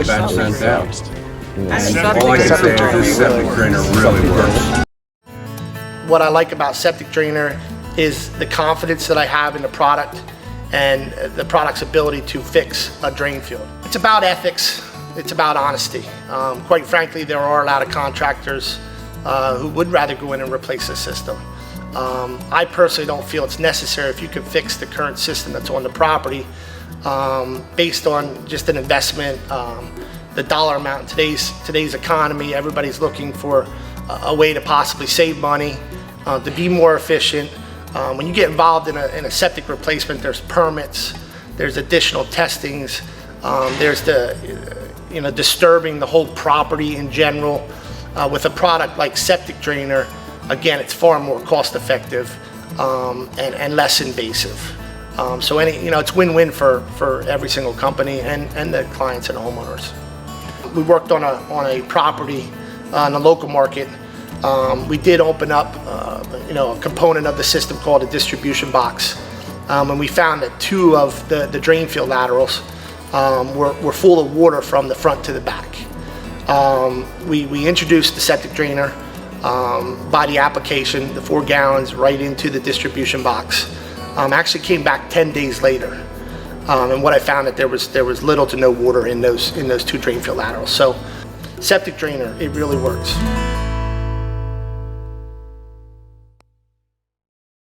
It's been sent out. And All I can say is this septic drainer really works. What I like about Septic Drainer is the confidence that I have in the product and the product's ability to fix a drain field. It's about ethics, it's about honesty. Quite frankly, there are a lot of contractors who would rather go in and replace the system. I personally don't feel it's necessary if you can fix the current system that's on the property based on just an investment, the dollar amount in today's economy. Everybody's looking for a way to possibly save money, to be more efficient. When you get involved in a septic replacement, there's permits, there's additional testings, there's the disturbing the whole property in general. With a product like Septic Drainer, again, it's far more cost effective and less invasive. So it's win-win for every single company and the clients and homeowners. We worked on a property in the local market. We did open up a component of the system called a distribution box, and we found that 2 of the drain field laterals were full of water from the front to the back. We introduced the Septic Drainer by the application, the 4 gallons right into the distribution box. Actually came back 10 days later, and what I found that there was little to no water in those 2 drain field laterals. So Septic Drainer, it really works.